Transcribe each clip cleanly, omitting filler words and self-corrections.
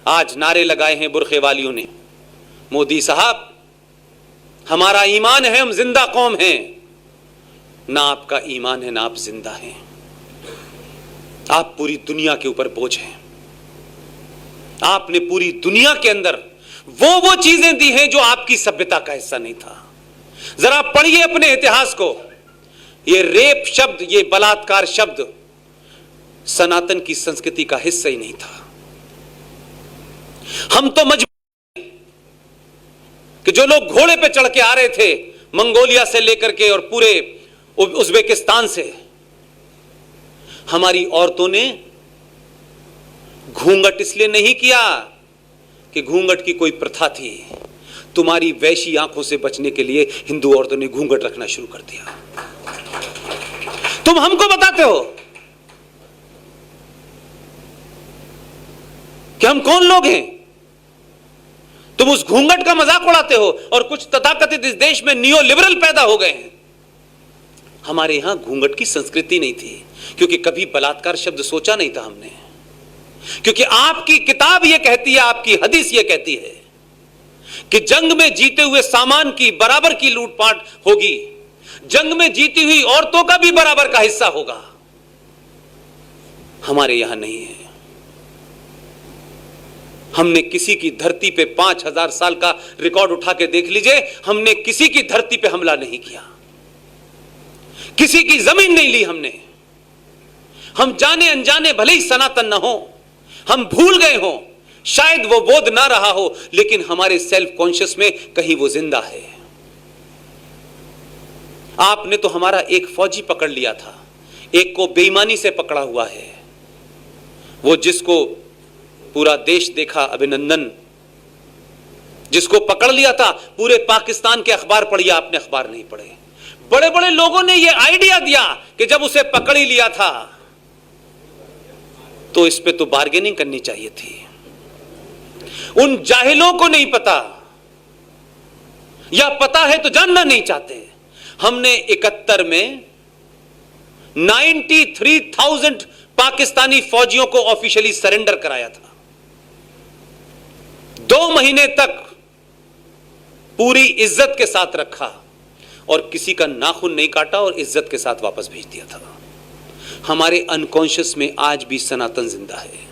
आज नारे लगाए हैं बुरखे वालियों ने, मोदी साहब हमारा ईमान है, हम जिंदा कौम हैं। ना आपका ईमान है ना आप जिंदा हैं, आप पूरी दुनिया के ऊपर बोझ हैं। आपने पूरी दुनिया के अंदर वो चीजें दी हैं जो आपकी सभ्यता का हिस्सा नहीं था। जरा पढ़िए अपने इतिहास को। ये रेप शब्द, ये बलात्कार शब्द सनातन की संस्कृति का हिस्सा ही नहीं था। हम तो मजबूर कि जो लोग घोड़े पे चढ़ के आ रहे थे मंगोलिया से लेकर के और पूरे उज्बेकिस्तान से, हमारी औरतों ने घूंघट इसलिए नहीं किया कि घूंघट की कोई प्रथा थी। तुम्हारी वैशी आंखों से बचने के लिए हिंदू औरतों ने घूंघट रखना शुरू कर दिया। तुम हमको बताते हो कि हम कौन लोग हैं। तुम उस घूंघट का मजाक उड़ाते हो और कुछ तथाकथित इस देश में नियो लिबरल पैदा हो गए हैं। हमारे यहां घूंघट की संस्कृति नहीं थी, क्योंकि कभी बलात्कार शब्द सोचा नहीं था हमने। क्योंकि आपकी किताब यह कहती है, आपकी हदीस यह कहती है कि जंग में जीते हुए सामान की बराबर की लूटपाट होगी, जंग में जीती हुई औरतों का भी बराबर का हिस्सा होगा। हमारे यहां नहीं है। हमने किसी की धरती पे 5000 साल का रिकॉर्ड उठा के देख लीजिए, हमने किसी की धरती पे हमला नहीं किया, किसी की जमीन नहीं ली हमने। हम जाने अनजाने भले ही सनातन न हो, हम भूल गए हो, शायद वो बोध ना रहा हो, लेकिन हमारे सेल्फ कॉन्शियस में कहीं वो जिंदा है। आपने तो हमारा एक फौजी पकड़ लिया था, एक को बेईमानी से पकड़ा हुआ है, वो जिसको पूरा देश देखा, अभिनंदन। जिसको पकड़ लिया था पूरे पाकिस्तान के अखबार पढ़िए, आपने अखबार नहीं पढ़े। बड़े बड़े लोगों ने यह आइडिया दिया कि जब उसे पकड़ ही लिया था तो इस पे तो बार्गेनिंग करनी चाहिए थी। उन जाहिलों को नहीं पता, या पता है तो जानना नहीं चाहते। हमने 71 में 93,000 पाकिस्तानी फौजियों को ऑफिशियली सरेंडर कराया था। 2 महीने तक पूरी इज्जत के साथ रखा और किसी का नाखून नहीं काटा और इज्जत के साथ वापस भेज दिया था। हमारे अनकॉन्शियस में आज भी सनातन जिंदा है।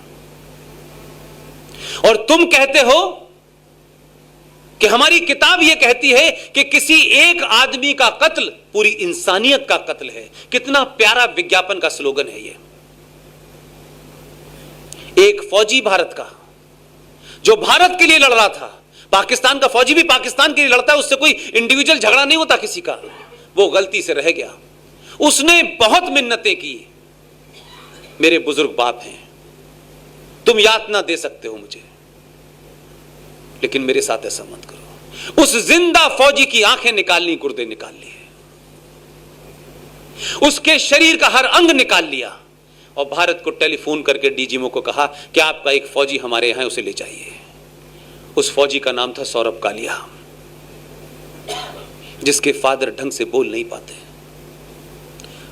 और तुम कहते हो कि हमारी किताब यह कहती है कि किसी एक आदमी का कत्ल पूरी इंसानियत का कत्ल है। कितना प्यारा विज्ञापन का स्लोगन है ये। एक फौजी भारत का जो भारत के लिए लड़ रहा था, पाकिस्तान का फौजी भी पाकिस्तान के लिए लड़ता है, उससे कोई इंडिविजुअल झगड़ा नहीं होता किसी का। वो गलती से रह गया, उसने बहुत मिन्नतें की। मेरे बुजुर्ग बाप हैं, तुम यातना दे सकते हो मुझे, लेकिन मेरे साथ ऐसा मत करो। उस जिंदा फौजी की आंखें निकाल ली, गुर्दे निकाल लिए, उसके शरीर का हर अंग निकाल लिया और भारत को टेलीफोन करके डीजीएमओ को कहा कि आपका एक फौजी हमारे यहां है, उसे ले जाइए। उस फौजी का नाम था सौरभ कालिया, जिसके फादर ढंग से बोल नहीं पाते,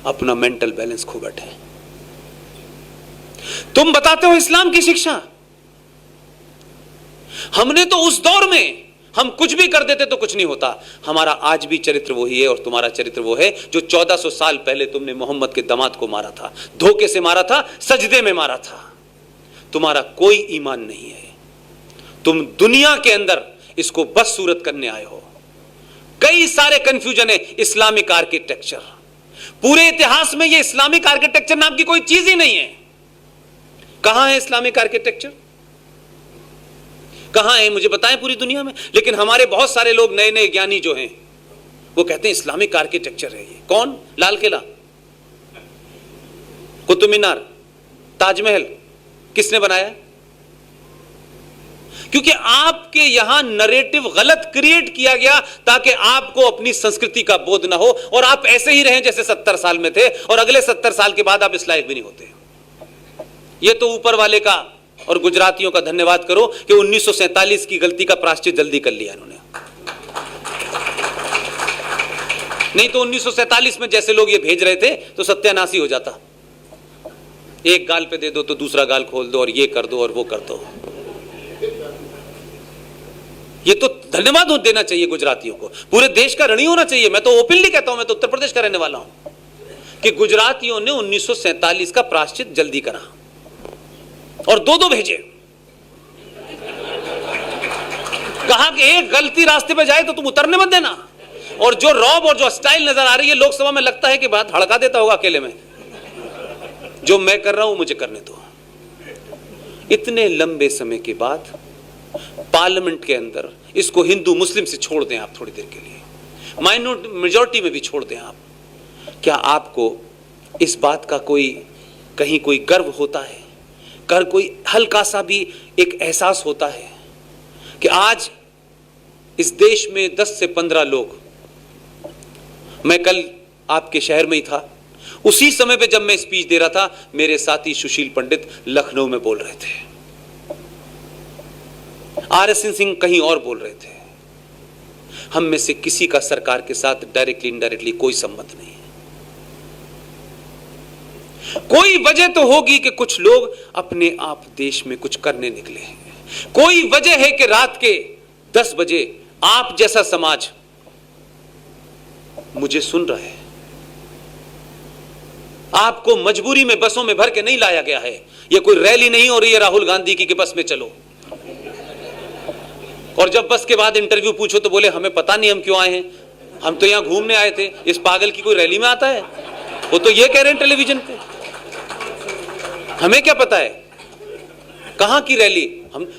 अपना मेंटल बैलेंस खो बैठे। तुम बताते हो इस्लाम की शिक्षा। हमने तो उस दौर में हम कुछ भी कर देते तो कुछ नहीं होता। हमारा आज भी चरित्र वही है और तुम्हारा चरित्र वो है जो 1400 साल पहले तुमने मोहम्मद के दामाद को मारा था, धोखे से मारा था, सजदे में मारा था। तुम्हारा कोई ईमान नहीं है। तुम दुनिया के अंदर इसको बस सूरत करने आए हो। कई सारे कंफ्यूजन है। इस्लामिक आर्किटेक्चर, पूरे इतिहास में ये इस्लामिक आर्किटेक्चर नाम की कोई चीज ही नहीं है। कहां है इस्लामिक आर्किटेक्चर? कहां है मुझे बताएं पूरी दुनिया में। लेकिन हमारे बहुत सारे लोग नए नए ज्ञानी जो हैं वो कहते हैं इस्लामिक आर्किटेक्चर है ये। कौन? लाल किला, कुतुब मीनार, ताजमहल किसने बनाया? क्योंकि आपके यहां नरेटिव गलत क्रिएट किया गया ताकि आपको अपनी संस्कृति का बोध ना हो और आप ऐसे ही रहें जैसे 70 साल में थे और अगले 70 साल के बाद आप इस लायक भी नहीं होते। ये तो ऊपर वाले का और गुजरातियों का धन्यवाद करो कि 1947 की गलती का प्रायश्चित जल्दी कर लिया इन्होंने। नहीं तो 1947 में जैसे लोग ये भेज रहे थे तो सत्यानाश हो जाता। एक गाल पे दे दो तो दूसरा गाल खोल दो और ये कर दो और वो कर दो। ये तो धन्यवाद देना चाहिए गुजरातियों को, पूरे देश का ऋणी होना चाहिए। मैं तो ओपनली कहता हूं, मैं तो उत्तर प्रदेश का रहने वाला हूं, कि गुजरातियों ने 1947 का प्रायश्चित जल्दी करा और दो भेजे। कहा कि एक गलती रास्ते पे जाए तो तुम उतरने मत देना। और जो रौब और जो स्टाइल नजर आ रही है लोकसभा में, लगता है कि बात हड़का देता होगा अकेले में। जो मैं कर रहा हूं मुझे करने दो। इतने लंबे समय के बाद पार्लियामेंट के अंदर इसको हिंदू मुस्लिम से छोड़ दें आप थोड़ी देर के लिए, माइनॉरिटी मेजॉरिटी में भी छोड़ दें आप, क्या आपको इस बात का कहीं कोई गर्व होता है, कोई हल्का सा भी एक एहसास होता है कि आज इस देश में 10 से 15 लोग, मैं कल आपके शहर में ही था, उसी समय पे जब मैं स्पीच दे रहा था, मेरे साथी सुशील पंडित लखनऊ में बोल रहे थे, RSN सिंह कहीं और बोल रहे थे। हम में से किसी का सरकार के साथ डायरेक्टली इनडायरेक्टली कोई संबंध नहीं है। कोई वजह तो होगी कि कुछ लोग अपने आप देश में कुछ करने निकले हैं। कोई वजह है कि रात के 10 बजे आप जैसा समाज मुझे सुन रहा है। आपको मजबूरी में बसों में भर के नहीं लाया गया है। यह कोई रैली नहीं हो रही है राहुल गांधी की कि बस में चलो, और जब बस के बाद इंटरव्यू पूछो तो बोले हमें पता नहीं हम क्यों आए हैं, हम तो यहां घूमने आए थे। इस पागल की कोई रैली में आता है? वो तो ये कह रहे हैं टेलीविजन पे, हमें क्या पता है कहां की रैली।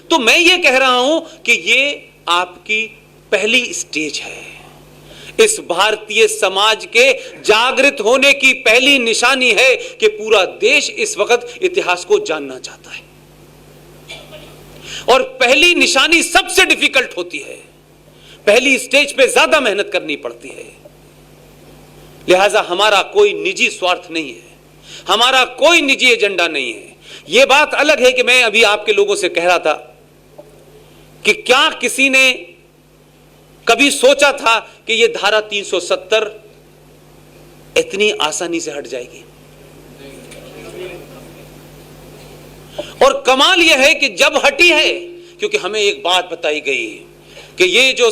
तो मैं ये कह रहा हूं कि ये आपकी पहली स्टेज है। इस भारतीय समाज के जागृत होने की पहली निशानी है कि पूरा देश इस वक्त इतिहास को जानना चाहता है। और पहली निशानी सबसे डिफिकल्ट होती है, पहली स्टेज पे ज्यादा मेहनत करनी पड़ती है। लिहाजा हमारा कोई निजी स्वार्थ नहीं है, हमारा कोई निजी एजेंडा नहीं है। यह बात अलग है कि मैं अभी आपके लोगों से कह रहा था कि क्या किसी ने कभी सोचा था कि यह धारा 370 इतनी आसानी से हट जाएगी। और कमाल यह है कि जब हटी है, क्योंकि हमें एक बात बताई गई कि ये जो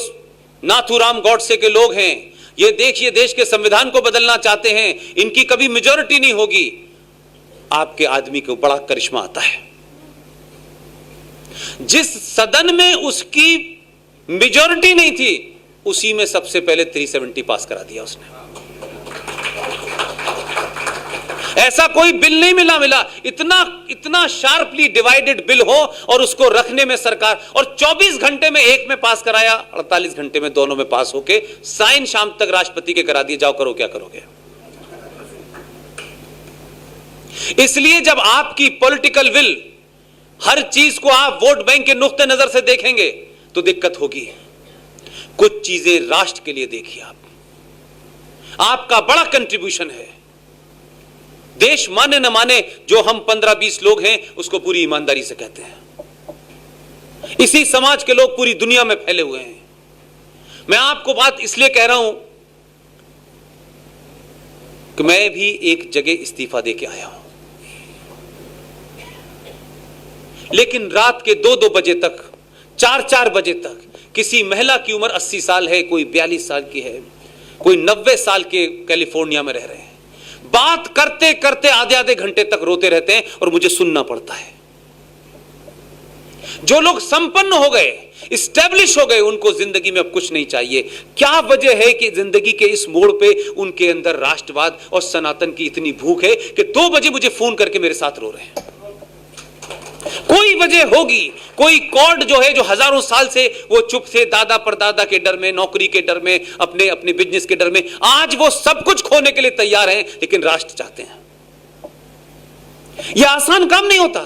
नाथूराम गॉडसे के लोग हैं, ये देखिए देश के संविधान को बदलना चाहते हैं, इनकी कभी मेजॉरिटी नहीं होगी। आपके आदमी को बड़ा करिश्मा आता है। जिस सदन में उसकी मेजॉरिटी नहीं थी, उसी में सबसे पहले 370 पास करा दिया उसने। ऐसा कोई बिल नहीं मिला इतना शार्पली डिवाइडेड बिल हो और उसको रखने में सरकार, और 24 घंटे में एक में पास कराया, 48 घंटे में दोनों में पास होके साइन शाम तक राष्ट्रपति के करा दिए। जाओ करो क्या करोगे। इसलिए जब आपकी पॉलिटिकल विल, हर चीज को आप वोट बैंक के नुक्ते नजर से देखेंगे तो दिक्कत होगी। कुछ चीजें राष्ट्र के लिए देखिए आपका बड़ा कंट्रीब्यूशन है। देश माने न माने, जो हम 15-20 लोग हैं उसको पूरी ईमानदारी से कहते हैं। इसी समाज के लोग पूरी दुनिया में फैले हुए हैं। मैं आपको बात इसलिए कह रहा हूं कि मैं भी एक जगह इस्तीफा देके आया हूं, लेकिन रात के 2-2 बजे तक, 4-4 बजे तक किसी महिला की उम्र 80 साल है, कोई 42 साल की है, कोई 90 साल के कैलिफोर्निया में रह रहे हैं, बात करते करते आधे घंटे तक रोते रहते हैं और मुझे सुनना पड़ता है। जो लोग संपन्न हो गए, इस्टेब्लिश हो गए, उनको जिंदगी में अब कुछ नहीं चाहिए। क्या वजह है कि जिंदगी के इस मोड़ पे उनके अंदर राष्ट्रवाद और सनातन की इतनी भूख है कि 2 बजे मुझे फोन करके मेरे साथ रो रहे हैं। कोई वजह होगी, कोई कॉर्ड जो है, जो हजारों साल से वो चुप थे, दादा परदादा के डर में, नौकरी के डर में, अपने बिजनेस के डर में, आज वो सब कुछ खोने के लिए तैयार हैं, लेकिन राष्ट्र चाहते हैं। यह आसान काम नहीं होता।